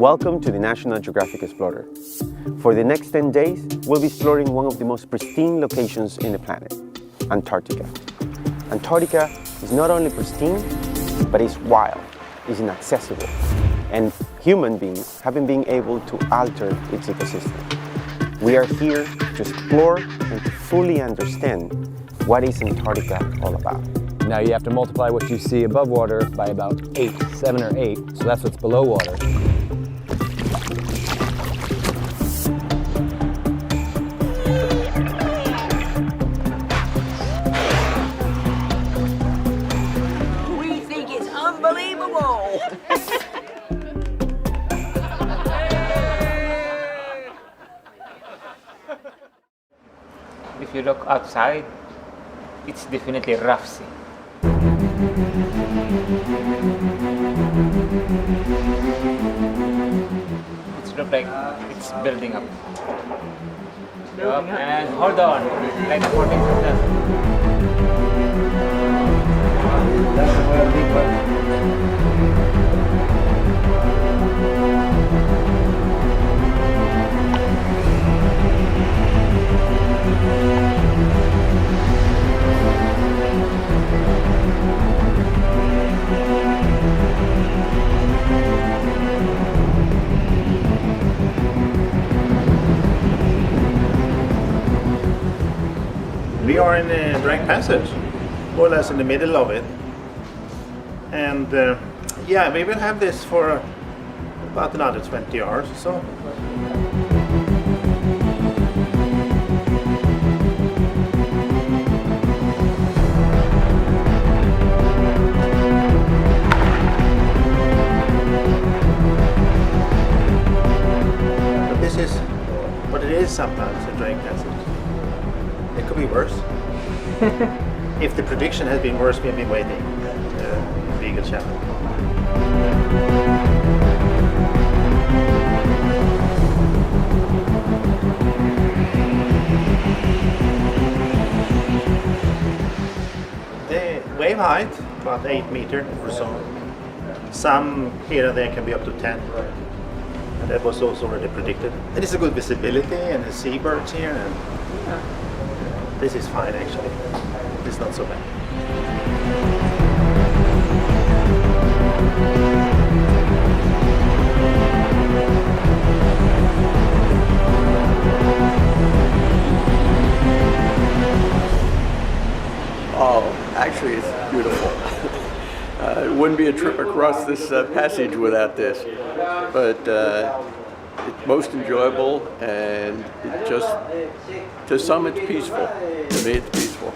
Welcome to the National Geographic Explorer. For the next 10 days, we'll be exploring one of the most pristine locations in the planet, Antarctica. Antarctica is not only pristine, but it's wild, it's inaccessible, and human beings haven't been able to alter its ecosystem. We are here to explore and to fully understand what is Antarctica all about. Now you have to multiply what you see above water by about 7 or 8, so that's what's below water. We think it's unbelievable! If you look outside, it's definitely rough sea. It looks like it's building up. And hold on, like 14 We are in the Drake Passage, more or less in the middle of it. And yeah, we will have this for about another 20 hours or so. But this is what it is sometimes, the Drake Passage. It could be worse. If the prediction has been worse, we've been waiting. Legal channel. The wave height, about 8 meters or so. Some here and there can be up to 10. And that was also already predicted. And it's a good visibility and the seabirds here. And this is fine actually. It's not so bad. Oh, actually it's beautiful. It wouldn't be a trip across this passage without this. But it's most enjoyable, and it just, to some it's peaceful. To me it's peaceful.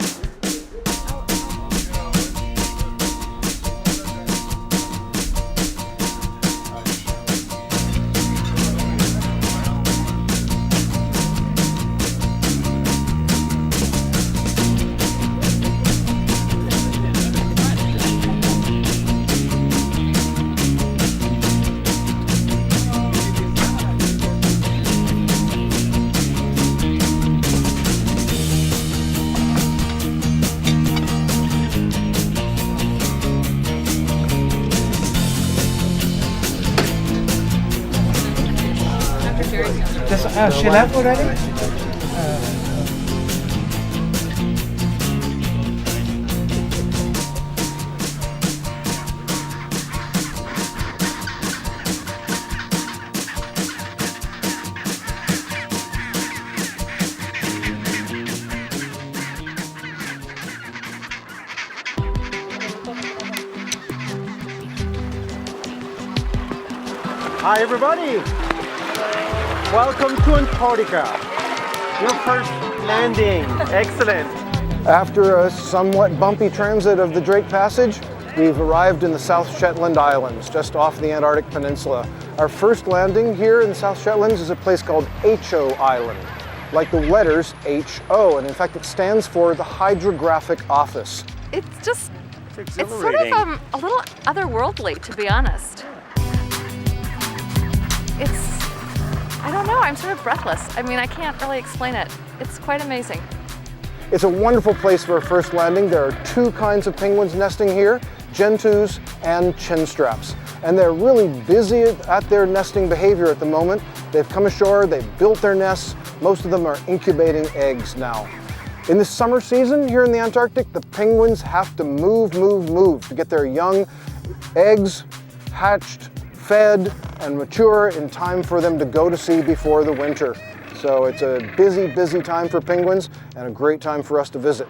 She left already? Hi everybody! Welcome to Antarctica, your first landing. Excellent. After a somewhat bumpy transit of the Drake Passage, we've arrived in the South Shetland Islands, just off the Antarctic Peninsula. Our first landing here in the South Shetlands is a place called Ho Island, like the letters H-O, and in fact it stands for the Hydrographic Office. It's sort of a little otherworldly, to be honest. I don't know, I'm sort of breathless. I mean, I can't really explain it. It's quite amazing. It's a wonderful place for a first landing. There are two kinds of penguins nesting here, gentoos and chinstraps. and they're really busy at their nesting behavior at the moment. They've come ashore, they've built their nests. Most of them are incubating eggs now. In the summer season here in the Antarctic, the penguins have to move to get their young eggs hatched, fed, and mature in time for them to go to sea before the winter. So it's a busy time for penguins and a great time for us to visit.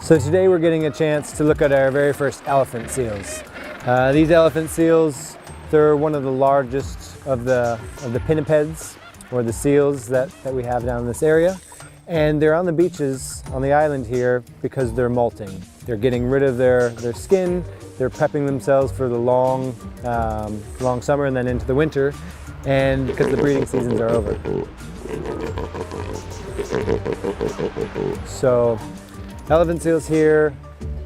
So today we're getting a chance to look at our very first elephant seals. These elephant seals, they're one of the largest of the pinnipeds, or the seals that we have down in this area. And they're on the beaches on the island here because they're molting. They're getting rid of their skin, they're prepping themselves for the long summer and then into the winter, and because the breeding seasons are over. So, elephant seals here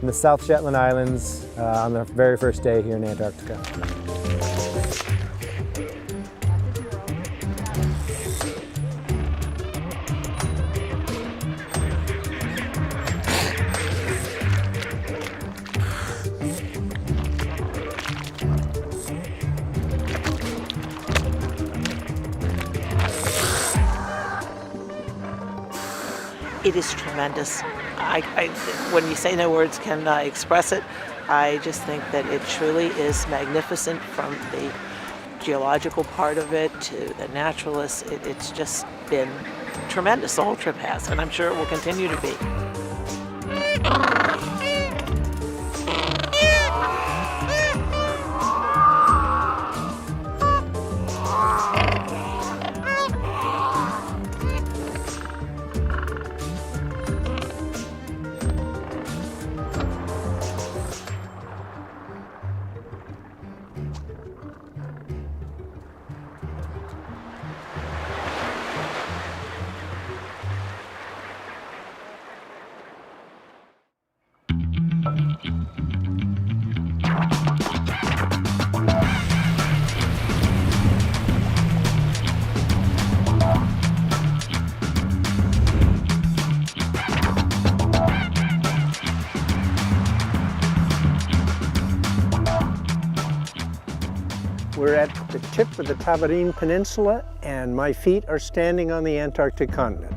in the South Shetland Islands on the very first day here in Antarctica. It is tremendous. When you say no words can express it, I just think that it truly is magnificent, from the geological part of it to the naturalists. It's just been tremendous. The whole trip has, and I'm sure it will continue to be. We're at the tip of the Tabarine Peninsula, and my feet are standing on the Antarctic continent.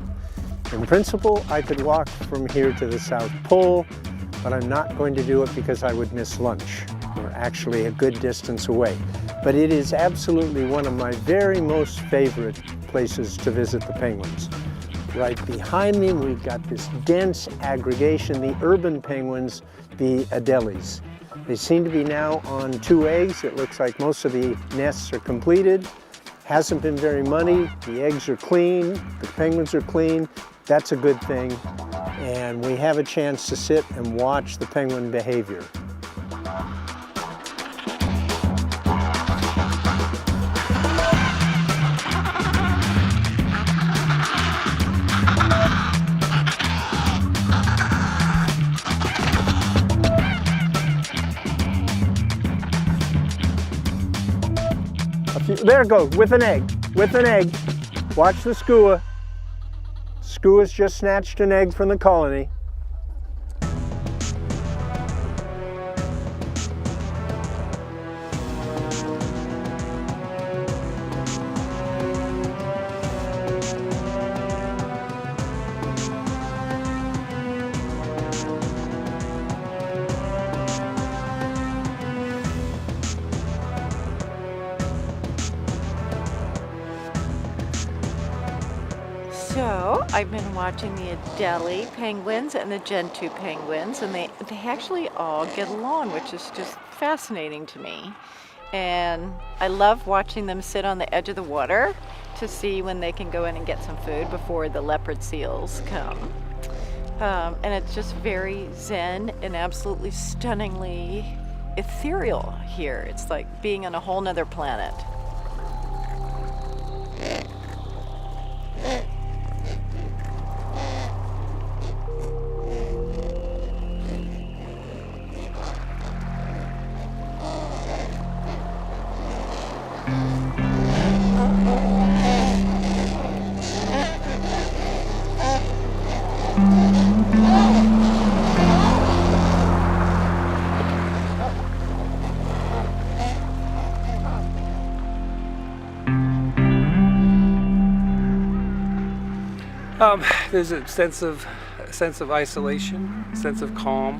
In principle, I could walk from here to the South Pole, but I'm not going to do it because I would miss lunch. We're actually a good distance away. But it is absolutely one of my very most favorite places to visit the penguins. Right behind me, we've got this dense aggregation, the urban penguins, the Adelies. They seem to be now on 2 eggs. It looks like most of the nests are completed. Hasn't been very muddy. The eggs are clean. The penguins are clean. That's a good thing. And we have a chance to sit and watch the penguin behavior. There it goes, with an egg, Watch the skua. Skua's just snatched an egg from the colony. So I've been watching the Adelie penguins and the Gentoo penguins, and they actually all get along, which is just fascinating to me. And I love watching them sit on the edge of the water to see when they can go in and get some food before the leopard seals come. And it's just very zen and absolutely stunningly ethereal here. It's like being on a whole nother planet. There's a sense of isolation, a sense of calm,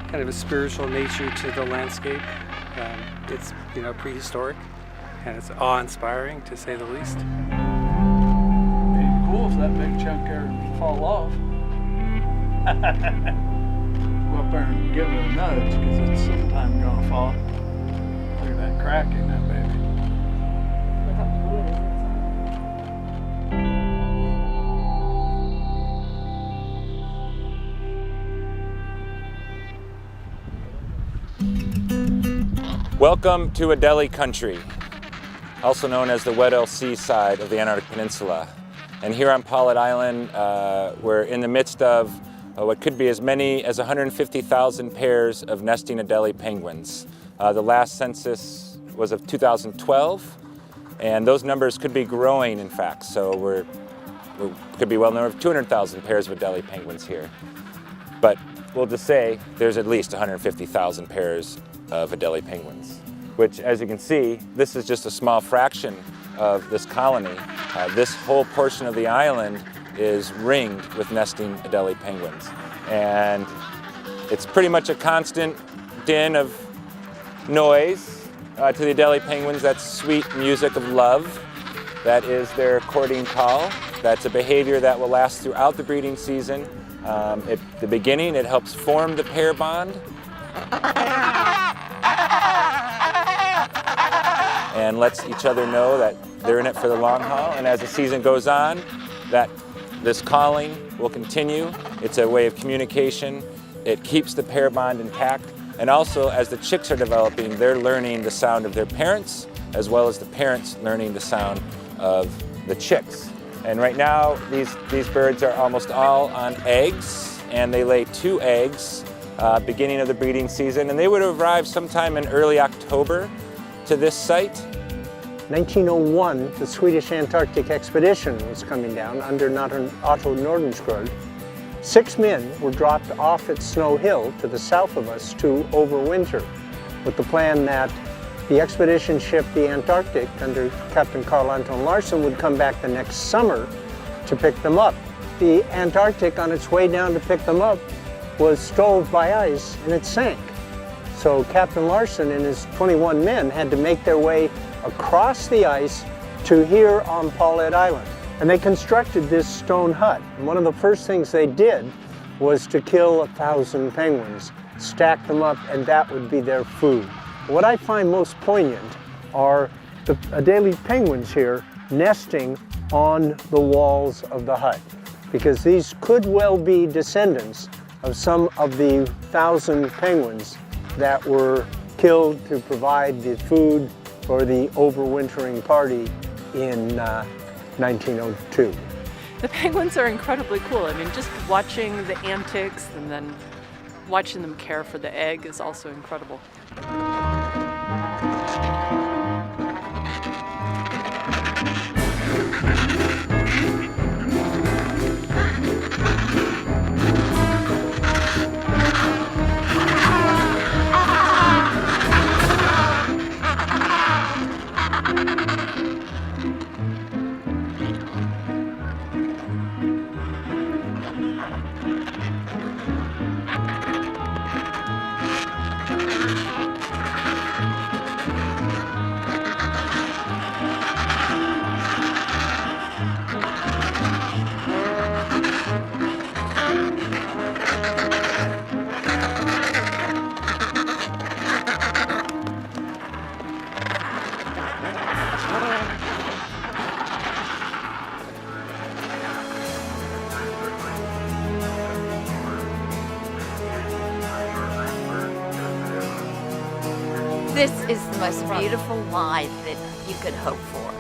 kind of a spiritual nature to the landscape. It's prehistoric, and it's awe-inspiring to say the least. It'd be cool if that big chunk there would fall off. Go up there and give it a nudge because it's sometime gonna fall. Look at that crack in that baby. Look how blue it is inside. Welcome to Adelie country, also known as the Weddell Sea side of the Antarctic Peninsula. And here on Paulet Island, we're in the midst of what could be as many as 150,000 pairs of nesting Adelie penguins. The last census was of 2012, and those numbers could be growing, in fact. So we could be well over 200,000 pairs of Adelie penguins here. But we'll just say there's at least 150,000 pairs of Adelie penguins, which, as you can see, this is just a small fraction of this colony. This whole portion of the island is ringed with nesting Adelie penguins. And it's pretty much a constant din of noise to the Adelie penguins. That's sweet music of love. That is their courting call. That's a behavior that will last throughout the breeding season. At the beginning, it helps form the pair bond. And lets each other know that they're in it for the long haul. And as the season goes on, this calling will continue. It's a way of communication. It keeps the pair bond intact. And also, as the chicks are developing, they're learning the sound of their parents, as well as the parents learning the sound of the chicks. And right now, these birds are almost all on eggs, and they lay 2 eggs beginning of the breeding season. And they would arrive sometime in early October to this site. 1901, the Swedish Antarctic expedition was coming down under Otto Nordenskjöld. 6 men were dropped off at Snow Hill to the south of us to overwinter, with the plan that the expedition ship, the Antarctic, under Captain Carl Anton Larsen, would come back the next summer to pick them up. The Antarctic, on its way down to pick them up, was stove by ice and it sank. So Captain Larsen and his 21 men had to make their way across the ice to here on Paulet Island. And they constructed this stone hut. And one of the first things they did was to kill 1,000 penguins, stack them up, and that would be their food. What I find most poignant are the Adelie penguins here nesting on the walls of the hut, because these could well be descendants of some of the 1,000 penguins that were killed to provide the food for the overwintering party in 1902. The penguins are incredibly cool. I mean, just watching the antics and then watching them care for the egg is also incredible. This is the most beautiful life that you could hope for.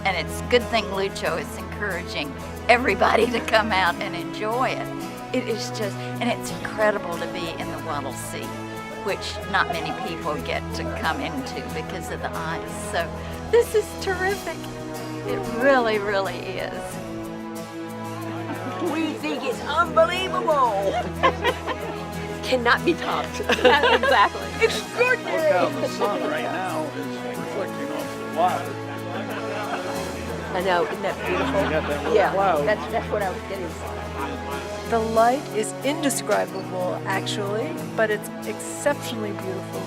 And it's a good thing Lucho is encouraging everybody to come out and enjoy it. It is just, and it's incredible to be in the Weddell Sea, which not many people get to come into because of the ice. So this is terrific. It really, really is. We think it's unbelievable. Cannot be topped. Exactly. Extraordinary. Look how the sun right now is reflecting off the water. I know, isn't that beautiful? You got that little Yeah, cloud. that's what I was getting. The light is indescribable, actually, but it's exceptionally beautiful.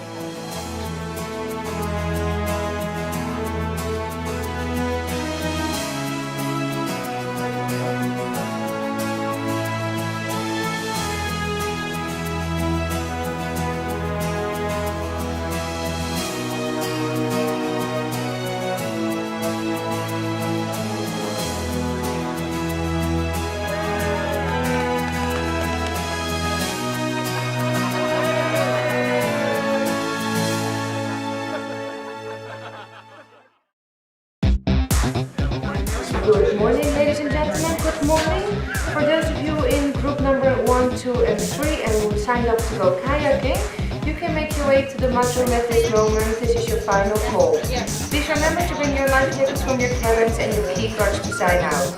Good morning, ladies and gentlemen, good morning. For those of you in group number 1, 2 and 3 and who signed up to go kayaking, you can make your way to the mud room at this moment. This is your final call. Please remember to bring your life jackets from your cabins and your key cards to sign out.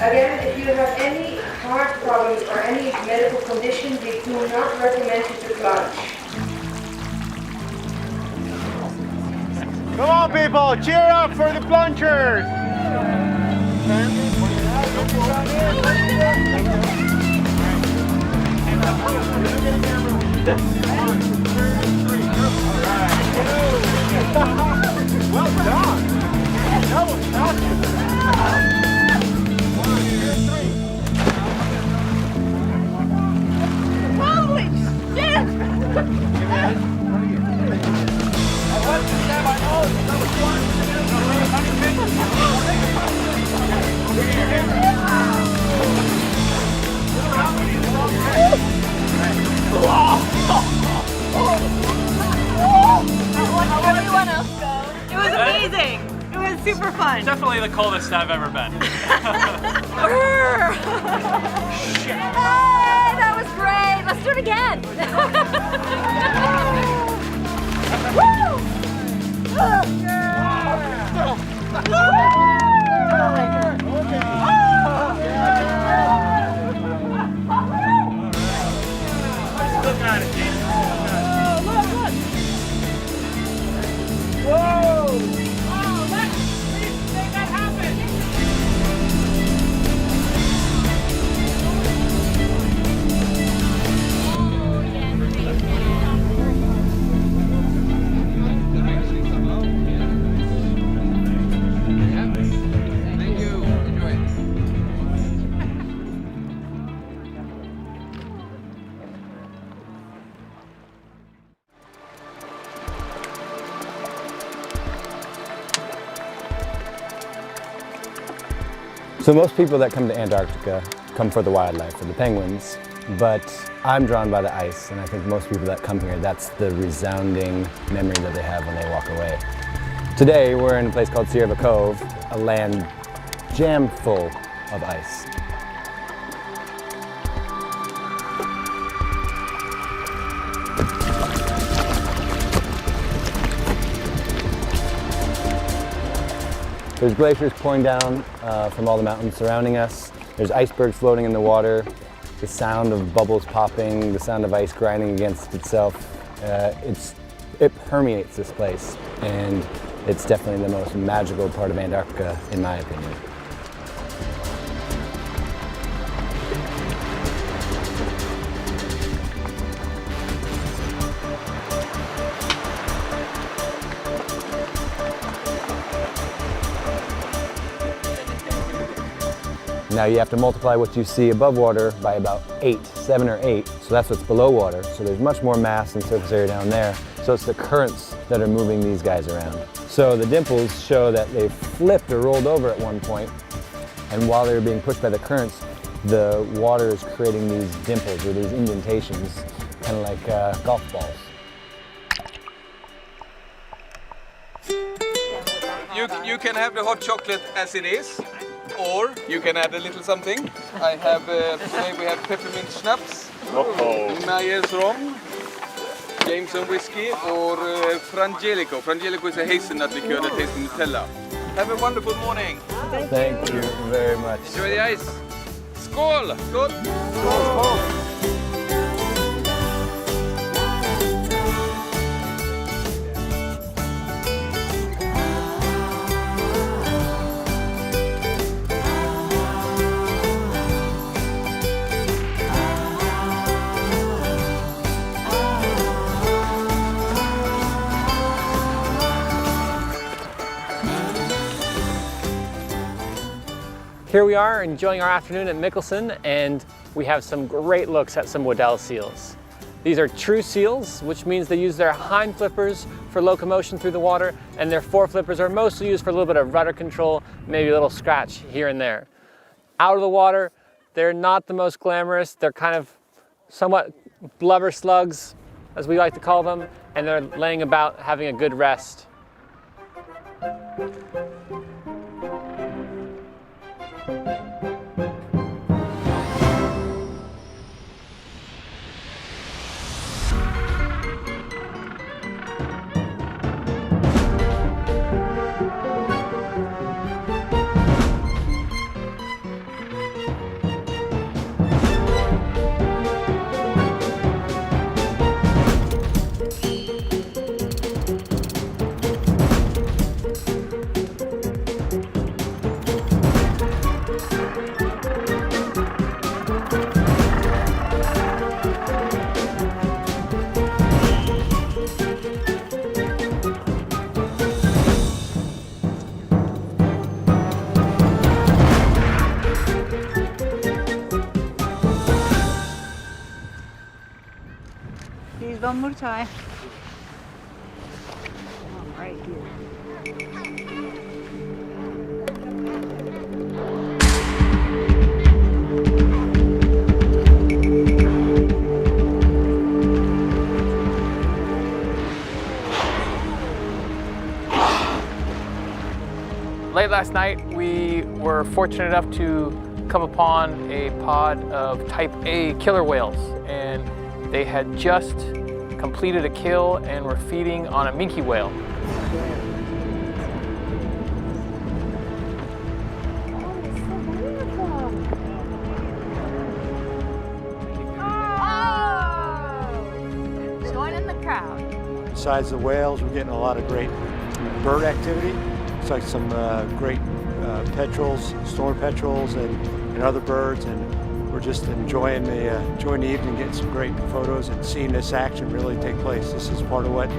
Again, if you have any heart problems or any medical condition, we do not recommend you to plunge. Come on, people, cheer up for the plungers! Well done! That was awesome! Holy shit! Everyone else go. It was amazing. It was super fun. Definitely the coldest I've ever been. Hey, that was great. Let's do it again. Woo! Look at it, Jason. Look. Whoa! Oh, let's please make that happen! Thank you. Enjoy it. So most people that come to Antarctica come for the wildlife, for the penguins, but I'm drawn by the ice, and I think most people that come here, that's the resounding memory that they have when they walk away. Today, we're in a place called Sierra Cove, a land jam full of ice. There's glaciers pouring down from all the mountains surrounding us. There's icebergs floating in the water. The sound of bubbles popping, the sound of ice grinding against itself. It permeates this place, and it's definitely the most magical part of Antarctica, in my opinion. Now you have to multiply what you see above water by about 7 or 8, so that's what's below water. So there's much more mass and surface area down there. So it's the currents that are moving these guys around. So the dimples show that they flipped or rolled over at one point, and while they were being pushed by the currents, the water is creating these dimples or these indentations, kind of like golf balls. You can have the hot chocolate as it is, or you can add a little something. I have, today we have peppermint schnapps, Myers rom, Jameson whiskey, or Frangelico. Frangelico is a hazelnut liqueur that tastes Nutella. Have a wonderful morning. Thank you very much. Enjoy the ice. Skål! Skål! Skål! Here we are enjoying our afternoon at Mikkelsen, and we have some great looks at some Waddell seals. These are true seals, which means they use their hind flippers for locomotion through the water, and their fore flippers are mostly used for a little bit of rudder control, maybe a little scratch here and there. Out of the water, they're not the most glamorous. They're kind of somewhat blubber slugs, as we like to call them, and they're laying about having a good rest. One more time. Right here. Late last night, we were fortunate enough to come upon a pod of type A killer whales, and they had just completed a kill and were feeding on a minke whale. Oh! Join in the crowd. Besides the whales, we're getting a lot of great bird activity. It's like some great petrels, storm petrels, and other birds, and we're just enjoying the evening, getting some great photos and seeing this action really take place. This is part of what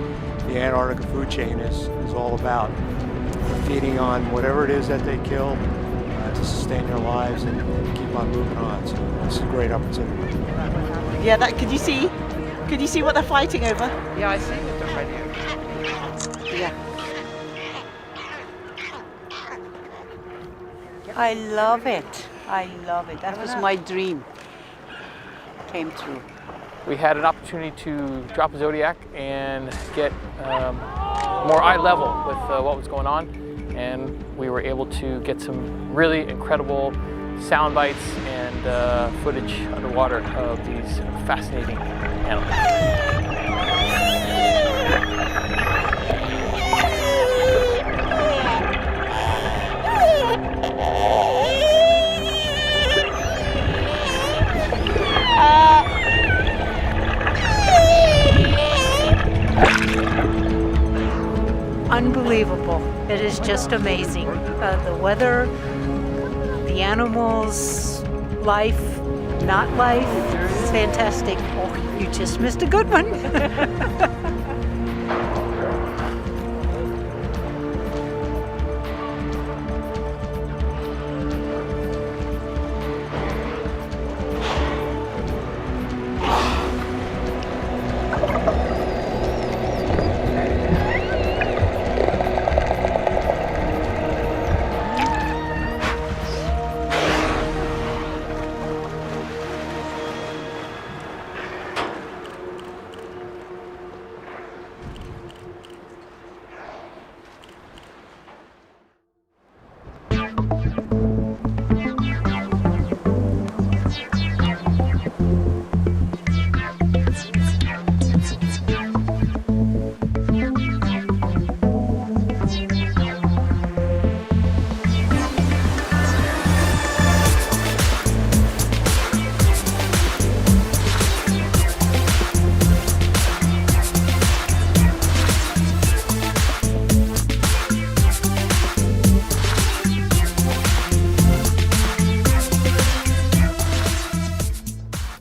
the Antarctica food chain is all about. They're feeding on whatever it is that they kill to sustain their lives and keep on moving on. So it's a great opportunity. Yeah, could you see what they're fighting over? Yeah, I see what they're fighting over. Yeah. I love it. I love it. That was my dream. Came true. We had an opportunity to drop a Zodiac and get more eye level with what was going on, and we were able to get some really incredible sound bites and footage underwater of these fascinating animals. Unbelievable. It is just amazing. The weather, the animals, life, not life. It's fantastic. Oh, you just missed a good one.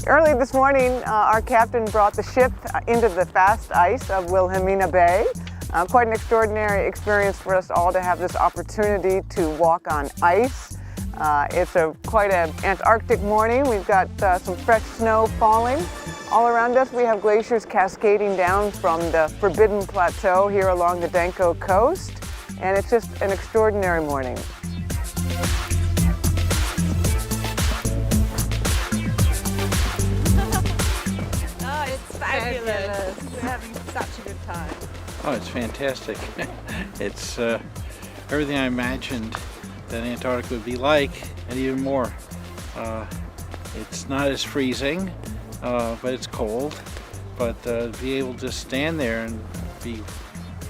Early this morning, our captain brought the ship into the fast ice of Wilhelmina Bay. Quite an extraordinary experience for us all to have this opportunity to walk on ice. It's quite an Antarctic morning. We've got some fresh snow falling. All around us we have glaciers cascading down from the Forbidden Plateau here along the Danko coast. And it's just an extraordinary morning. Fabulous. We're having such a good time. Oh, it's fantastic. It's everything I imagined that Antarctica would be like, and even more. It's not as freezing, but it's cold. But be able to stand there and be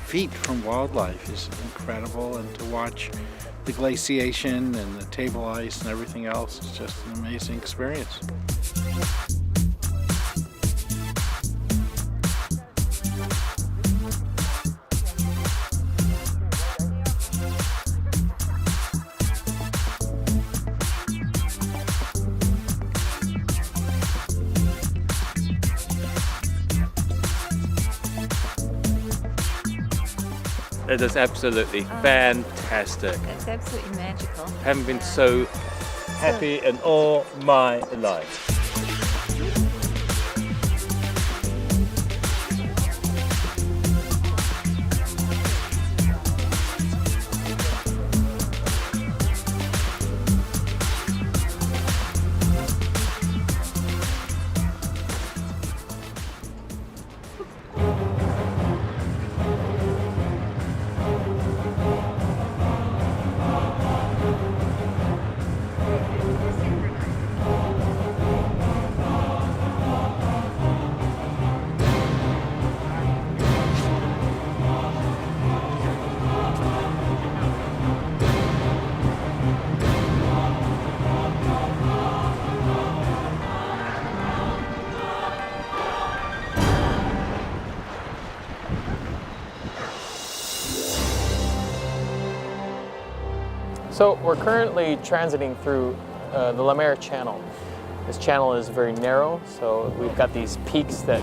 feet from wildlife is incredible, and to watch the glaciation and the table ice and everything else is just an amazing experience. It is absolutely fantastic. It's absolutely magical. Haven't been so happy in all my life. So we're currently transiting through the Le Maire Channel. This channel is very narrow, so we've got these peaks that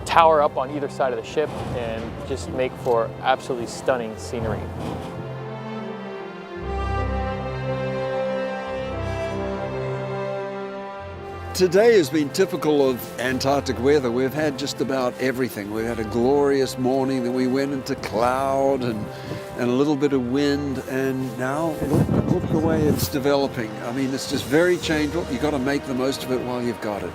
tower up on either side of the ship and just make for absolutely stunning scenery. Today has been typical of Antarctic weather. We've had just about everything. We've had a glorious morning, then we went into cloud and a little bit of wind, and now look the way it's developing. I mean, it's just very changeable. You've got to make the most of it while you've got it.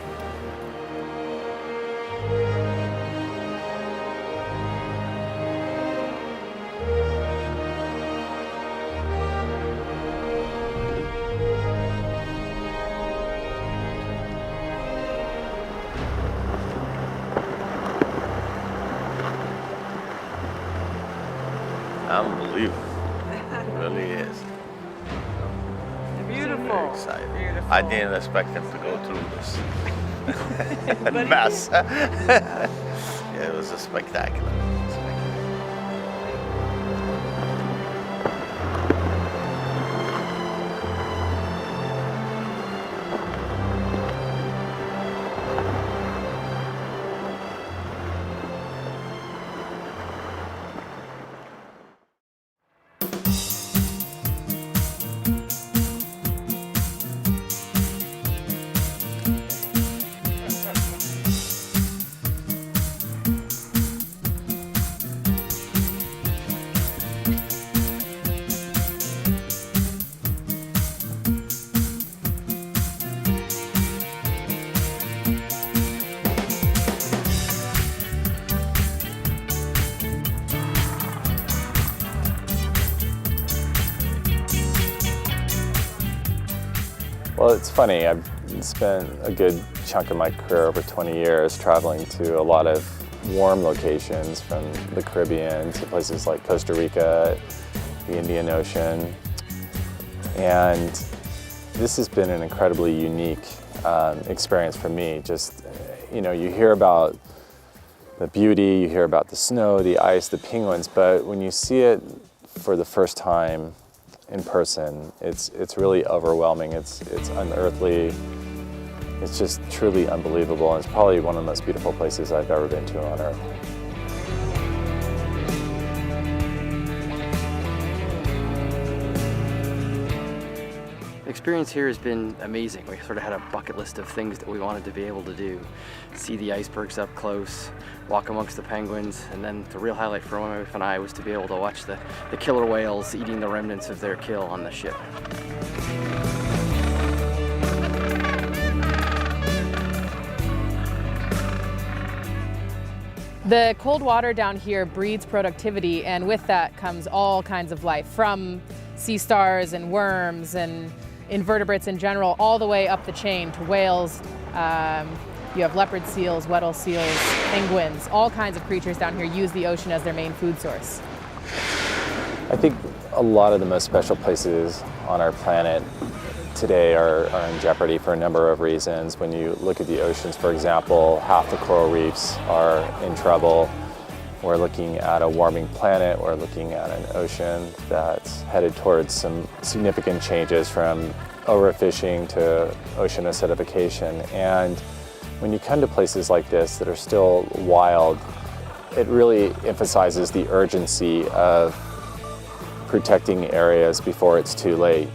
Unbelievable. It really is. Beautiful. Very excited. Beautiful. I didn't expect them to go through this mess. Yeah, it was a spectacular. Well, it's funny. I've spent a good chunk of my career, over 20 years, traveling to a lot of warm locations, from the Caribbean to places like Costa Rica, the Indian Ocean. And this has been an incredibly unique experience for me. Just, you know, you hear about the beauty, you hear about the snow, the ice, the penguins, but when you see it for the first time in person, it's really overwhelming. It's unearthly. It's just truly unbelievable, and it's probably one of the most beautiful places I've ever been to on Earth. The experience here has been amazing. We sort of had a bucket list of things that we wanted to be able to do. See the icebergs up close, walk amongst the penguins, and then the real highlight for my wife and I was to be able to watch the killer whales eating the remnants of their kill on the ship. The cold water down here breeds productivity, and with that comes all kinds of life, from sea stars and worms and invertebrates in general, all the way up the chain to whales. You have leopard seals, Weddell seals, penguins, all kinds of creatures down here use the ocean as their main food source. I think a lot of the most special places on our planet today are in jeopardy for a number of reasons. When you look at the oceans, for example, half the coral reefs are in trouble. We're looking at a warming planet. We're looking at an ocean that's headed towards some significant changes, from overfishing to ocean acidification. And when you come to places like this that are still wild, it really emphasizes the urgency of protecting areas before it's too late.